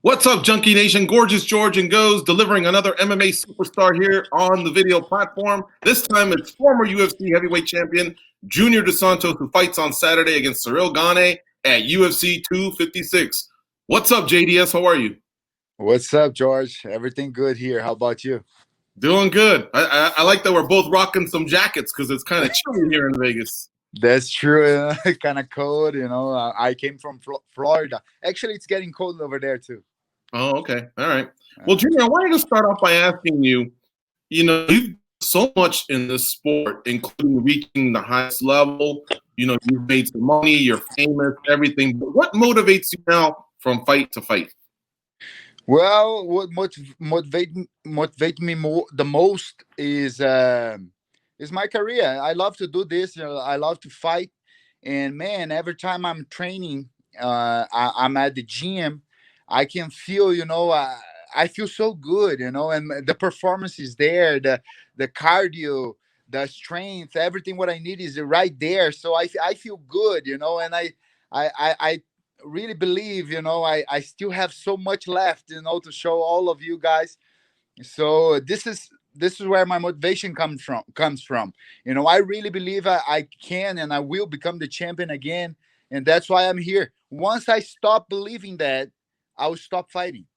What's up, Junkie Nation? Gorgeous George and Goze delivering another MMA superstar here on the video platform. This time it's former UFC heavyweight champion Junior Dos Santos, who fights on Saturday against Ciryl Gane at UFC 256. What's up, JDS? How are you? What's up, George? Everything good here. How about you? Doing good. I like that we're both rocking some jackets because it's kind of chilly here in Vegas. That's true. Kind of cold, I came from Florida. Actually, it's getting cold over there too. Oh, okay. All right. Well, Junior, I wanted to start off by asking you, you've done so much in this sport, including reaching the highest level. You've made some money, you're famous, everything. But what motivates you now from fight to fight? Well, what motivate me the most is my career. I love to do this. I love to fight. And, man, every time I'm training, I'm at the gym, I can feel, I feel so good, and the performance is there, the cardio, the strength, everything what I need is right there. So I feel good, and I really believe, I still have so much left, to show all of you guys. So this is where my motivation comes from. I really believe I can and I will become the champion again, and that's why I'm here. Once I stop believing that, I will stop fighting.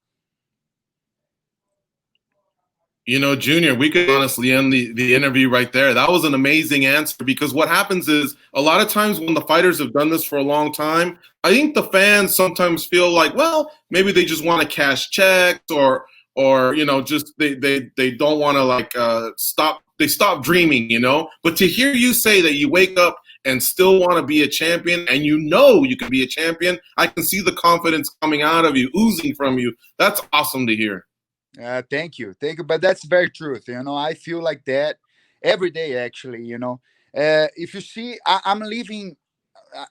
Junior, we could honestly end the interview right there. That was an amazing answer, because what happens is a lot of times when the fighters have done this for a long time, I think the fans sometimes feel like, well, maybe they just want to cash checks or just they don't want to stop dreaming, But to hear you say that you wake up and still want to be a champion, and you can be a champion, I can see the confidence coming out of you, oozing from you. That's awesome to hear. Thank you. But that's very truth. I feel like that every day, actually. If you see, I'm living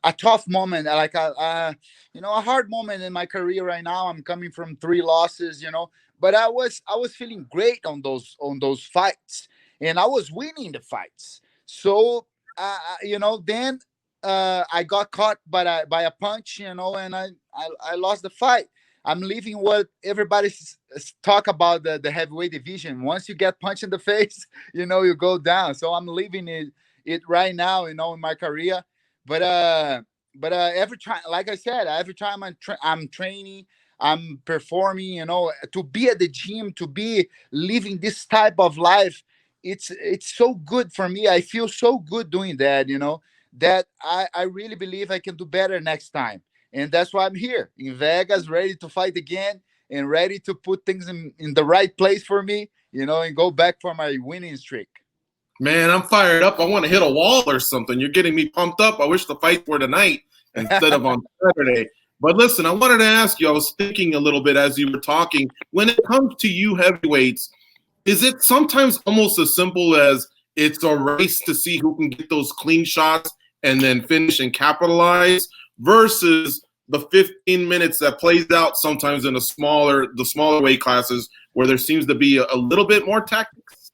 a tough moment, like a hard moment in my career right now. I'm coming from 3 losses, but I was feeling great on those fights, and I was winning the fights. So then I got caught by a punch, and I lost the fight. I'm leaving what everybody talk about the heavyweight division. Once you get punched in the face, you go down. So I'm leaving it right now, in my career. But every time, like I said, every time I'm training, I'm performing, to be at the gym, to be living this type of life, it's so good for me. I feel so good doing that, that I really believe I can do better next time. And that's why I'm here in Vegas, ready to fight again and ready to put things in the right place for me, and go back for my winning streak. Man, I'm fired up. I want to hit a wall or something. You're getting me pumped up. I wish the fight were tonight instead of on Saturday. But listen, I wanted to ask you, I was thinking a little bit as you were talking, when it comes to you heavyweights, is it sometimes almost as simple as it's a race to see who can get those clean shots and then finish and capitalize, versus the 15 minutes that plays out sometimes in the smaller weight classes where there seems to be a little bit more tactics?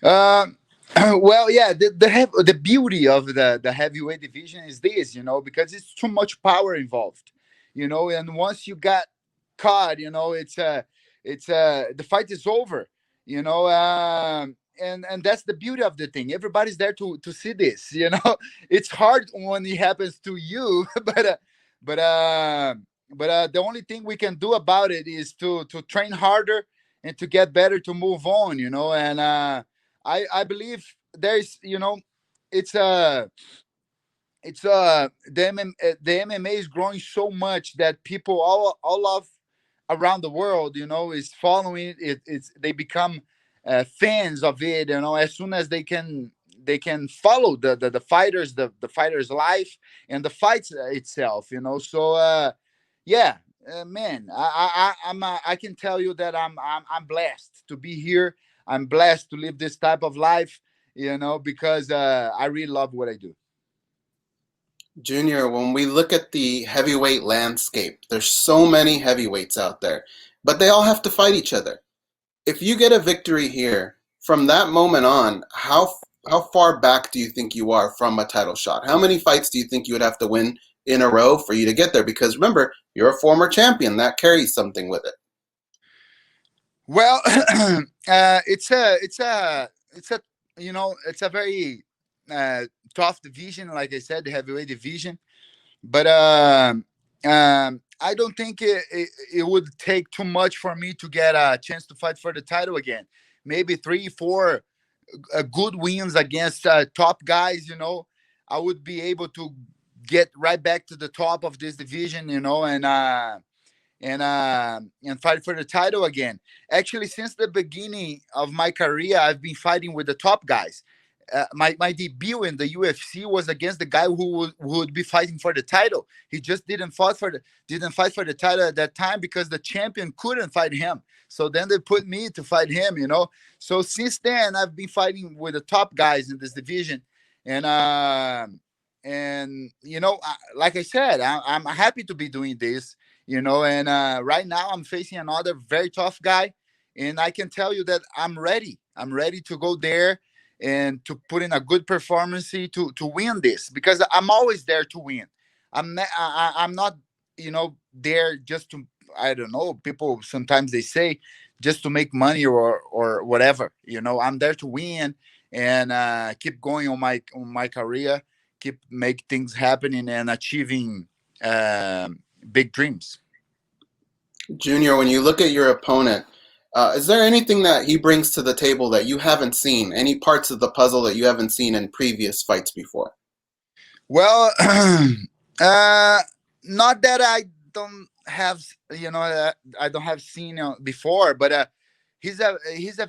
Well, yeah, the beauty of the heavyweight division is this, because it's too much power involved, and once you got caught, it's the fight is over, and that's the beauty of the thing. Everybody's there to see this, It's hard when it happens to you, but the only thing we can do about it is to train harder and to get better, to move on, and I believe there's, it's the MMA is growing so much that people all of around the world, is following it. They become fans of it, as soon as they can follow the fighters, the fighters' life and the fights itself, So yeah, man, I can tell you that I'm blessed to be here. I'm blessed to live this type of life, because I really love what I do. Junior, when we look at the heavyweight landscape, there's so many heavyweights out there, but they all have to fight each other. If you get a victory here, from that moment on, how far back do you think you are from a title shot? How many fights do you think you would have to win in a row for you to get there? Because remember, you're a former champion. That carries something with it. Well, it's a it's a very tough division, like I said, the heavyweight division. But I don't think it would take too much for me to get a chance to fight for the title again. Maybe 3, 4 good wins against top guys. I would be able to get right back to the top of this division. And fight for the title again. Actually, since the beginning of my career, I've been fighting with the top guys. My debut in the UFC was against the guy who would be fighting for the title. He just didn't fight for the title at that time because the champion couldn't fight him. So then they put me to fight him. So since then, I've been fighting with the top guys in this division, and like I said, I'm happy to be doing this. And right now I'm facing another very tough guy, and I can tell you that I'm ready. I'm ready to go there and to put in a good performance to win this, because I'm always there to win. I'm not, there just to, I don't know, people sometimes they say just to make money or whatever. I'm there to win and keep going on my career, keep make things happening and achieving big dreams. Junior, when you look at your opponent, is there anything that he brings to the table that you haven't seen? Any parts of the puzzle that you haven't seen in previous fights before? Well, not that I don't have, I don't have seen before, but he's a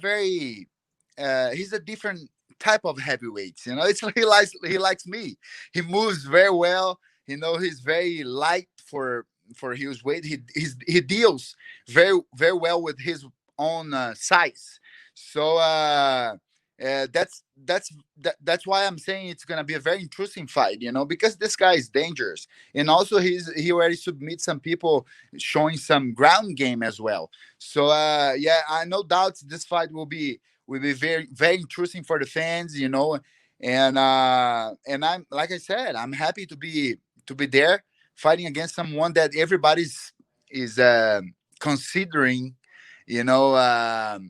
very he's a different type of heavyweights. It's like he likes me. He moves very well. He's very light for his weight. He deals very very well with his own size. So that's why I'm saying it's gonna be a very interesting fight. Because this guy is dangerous, and also he already submit some people showing some ground game as well. So yeah, I no doubt this fight will be very very interesting for the fans. And I'm, like I said, I'm happy to be there fighting against someone that everybody's is considering, a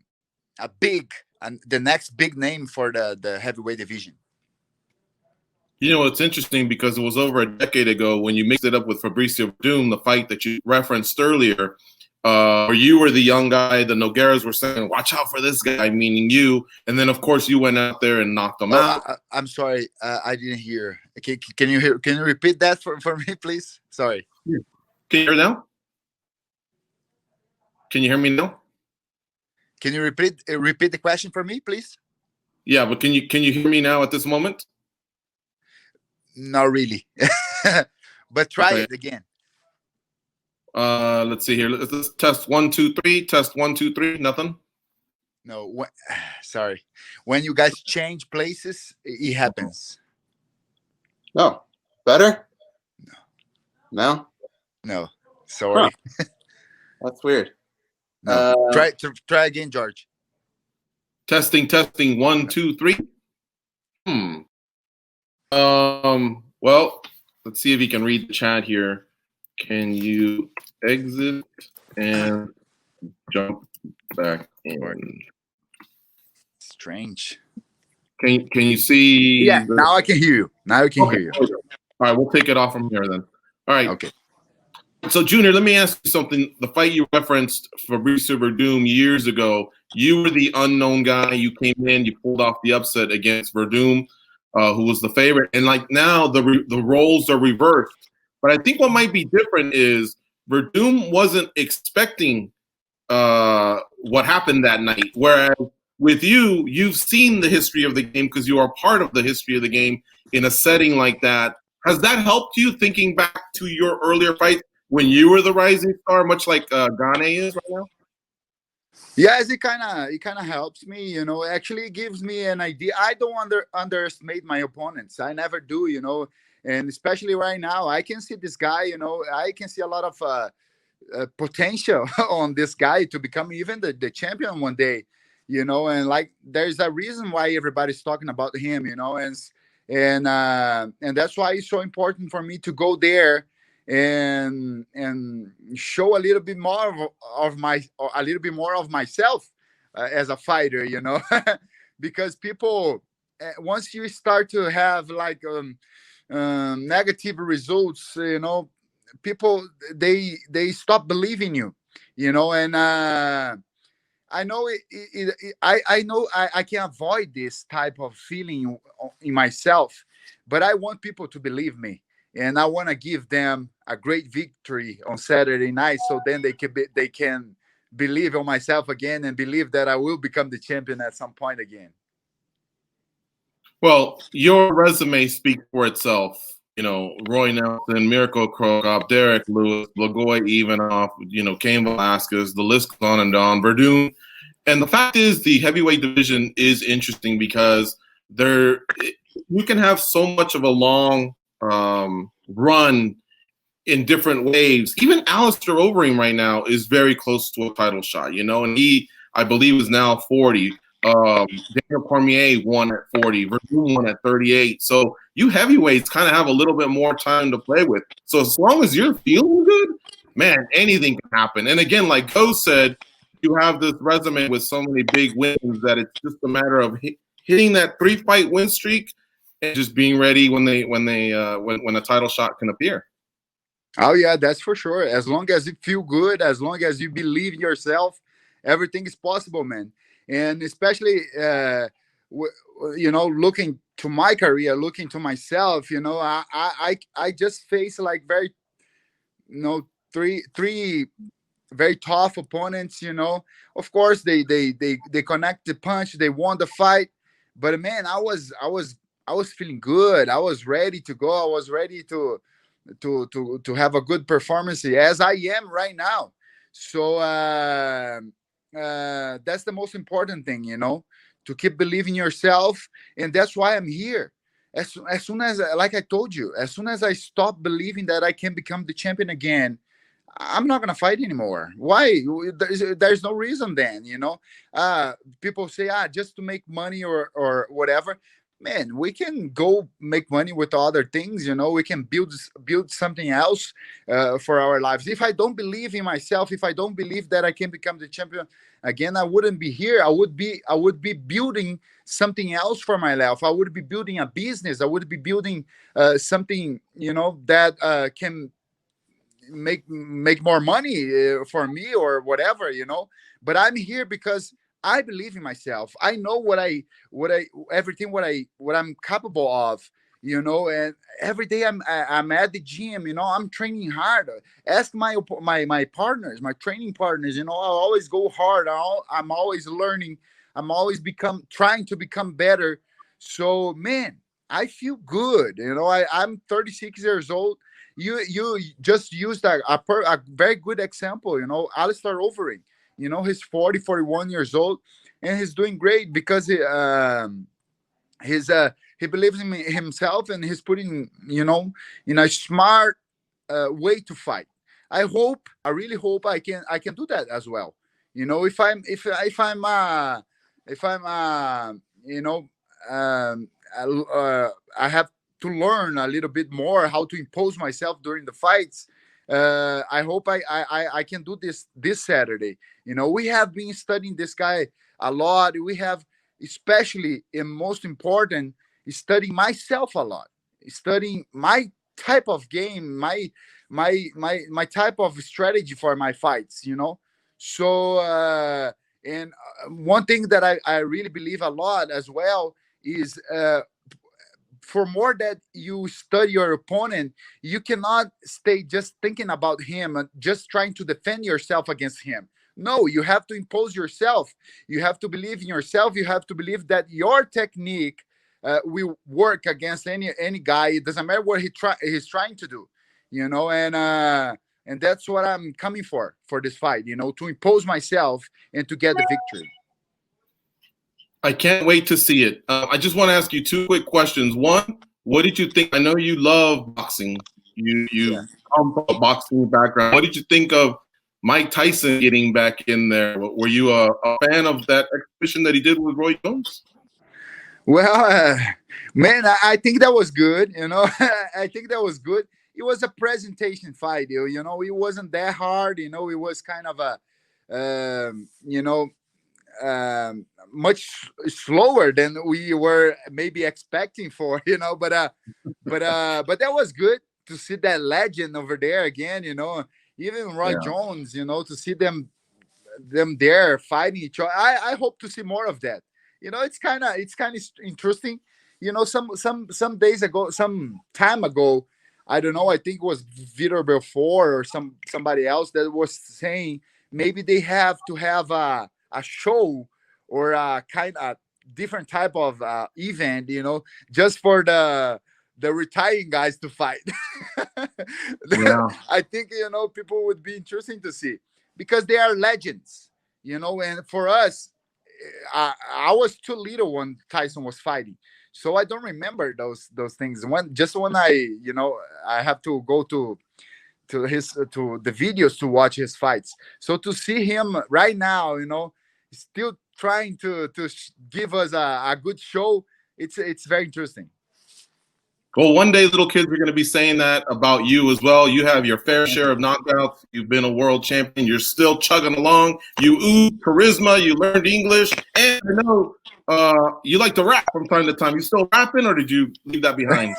big and the next big name for the heavyweight division. It's interesting because it was over a decade ago when you mixed it up with Fabricio Werdum, the fight that you referenced earlier, where you were the young guy. The Nogueiras were saying, "Watch out for this guy," meaning you. And then, of course, you went out there and knocked him out. I'm sorry, I didn't hear. Can you hear? Can you repeat that for me, please? Sorry. Can you hear now? Can you hear me now? Can you repeat the question for me, please? Yeah, but can you hear me now at this moment? Not really, but try it again. Let's see here. Let's test 1 2 3. Test 1 2 3. Nothing. No, sorry. When you guys change places, it happens. No, better. No. Sorry. Huh. That's weird. No. Try again, George. Testing 1 2 3. Well, let's see if you can read the chat here. Can you exit and jump back in? Strange. Can you see? Yeah, now I can hear you. Hear you. All right, we'll take it off from here then. All right. Okay. So, Junior, let me ask you something. The fight you referenced, Fabricio Werdum, years ago, you were the unknown guy. You came in, you pulled off the upset against Werdum, who was the favorite. And like now, the roles are reversed. But I think what might be different is Werdum wasn't expecting what happened that night. Whereas with you, you've seen the history of the game because you are part of the history of the game in a setting like that. Has that helped you thinking back to your earlier fights when you were the rising star, much like Gane is right now? Yes, it kind of helps me. Actually, it gives me an idea. I don't underestimate my opponents. I never do. And especially right now, I can see this guy. I can see a lot of potential on this guy to become even the champion one day. And like there's a reason why everybody's talking about him. and that's why it's so important for me to go there and show a little bit more of my a little bit more of myself as a fighter, because people once you start to have like negative results, people they stop believing you, and I know I know I can avoid this type of feeling in myself, but I want people to believe me, and I want to give them a great victory on Saturday night, so then they can believe on myself again and believe that I will become the champion at some point again. Well, your resume speaks for itself. Roy Nelson, Mirko Cro Cop, Derek Lewis, Blagoy Ivanov, Cain Velasquez, the list goes on and on. Werdum. And the fact is, the heavyweight division is interesting because you can have so much of a long run in different waves. Even Alistair Overeem right now is very close to a title shot, and he, I believe, is now 40. Daniel Cormier won at 40. Werdum won at 38. So you heavyweights kind of have a little bit more time to play with. So as long as you're feeling good, man, anything can happen. And again, like Goze said, you have this resume with so many big wins that it's just a matter of hitting that 3-fight win streak and just being ready when a title shot can appear. Oh yeah, that's for sure. As long as you feel good, as long as you believe in yourself, everything is possible, man. And especially, looking to my career, looking to myself, I just face like very, three very tough opponents. Of course they connect the punch, they won the fight, but man, I was feeling good. I was ready to go. I was ready to have a good performance as I am right now. So that's the most important thing, to keep believing yourself. And that's why I'm here. As soon as, like I told you, as soon as I stop believing that I can become the champion again, I'm not gonna fight anymore. Why? There's no reason then, people say, just to make money or whatever. Man, we can go make money with other things, we can build something else for our lives. If I don't believe in myself, if I don't believe that I can become the champion again, I wouldn't be here. I would be building something else for my life. I would be building a business. I would be building something, that can make more money for me or whatever, but I'm here because I believe in myself. I know what I'm capable of, and every day I'm at the gym, I'm training hard. Ask my partners, my training partners, I always go hard. I'm always learning. I'm always trying to become better. So man, I feel good. I'm 36 years old. You just used a very good example. Alistair Overeem. He's 41 years old, and he's doing great because he believes in himself, and he's putting in a smart way to fight. I really hope I can do that as well. If I'm I have to learn a little bit more how to impose myself during the fights. I hope I can do this Saturday. We have been studying this guy a lot. We have, especially and most important, studying myself a lot, studying my type of game, my type of strategy for my fights. So and one thing that I really believe a lot as well is for more that you study your opponent, you cannot stay just thinking about him and just trying to defend yourself against him. No, you have to impose yourself. You have to believe in yourself. You have to believe that your technique will work against any guy. It doesn't matter what he's trying to do, and that's what I'm coming for this fight, to impose myself and to get the victory. I can't wait to see it. I just want to ask you two quick questions. One, what did you think? I know you love boxing. You come from a boxing background. What did you think of Mike Tyson getting back in there? Were you a fan of that exhibition that he did with Roy Jones? Well, man, I think that was good. I think that was good. It was a presentation fight. It wasn't that hard. It was kind of a, um, you know, much slower than we were maybe expecting for. But that was good to see that legend over there again. Even Roy Yeah. Jones. To see them there fighting each other. I hope to see more of that. It's kind of interesting. Some days ago, some time ago, I don't know. I think it was Vitor Belfort or somebody else that was saying maybe they have to have a show or a kind of different type of event, just for the retiring guys to fight. Yeah. I think people would be interesting to see because they are legends, and for us, I was too little when Tyson was fighting, so I don't remember those things. When I have to go to the videos to watch his fights. So to see him right now, still trying to give us a good show, it's very interesting. Well, one day little kids are going to be saying that about you as well. You have your fair share of knockouts. You've been a world champion. You're still chugging along. You ooze charisma. You learned English. And I know you like to rap from time to time. You still rapping, or did you leave that behind?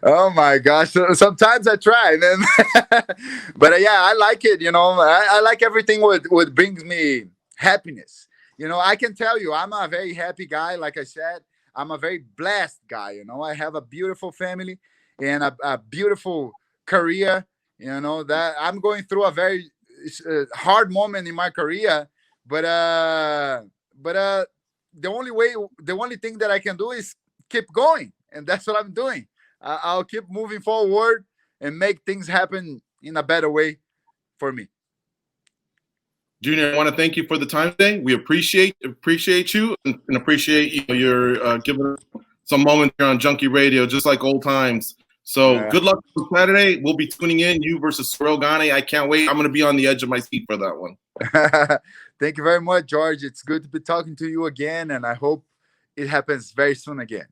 Oh my gosh! Sometimes I try, man. But yeah, I like it. I like everything what brings me happiness. I can tell you, I'm a very happy guy. Like I said, I'm a very blessed guy. I have a beautiful family and a beautiful career. That I'm going through a very hard moment in my career, but the only thing that I can do is keep going, and that's what I'm doing. I'll keep moving forward and make things happen in a better way for me. Junior, I want to thank you for the time today. We appreciate you and appreciate your giving us some moments here on Junkie Radio, just like old times. So good luck on Saturday. We'll be tuning in, you versus Ciryl Gane. I can't wait. I'm going to be on the edge of my seat for that one. Thank you very much, George. It's good to be talking to you again, and I hope it happens very soon again.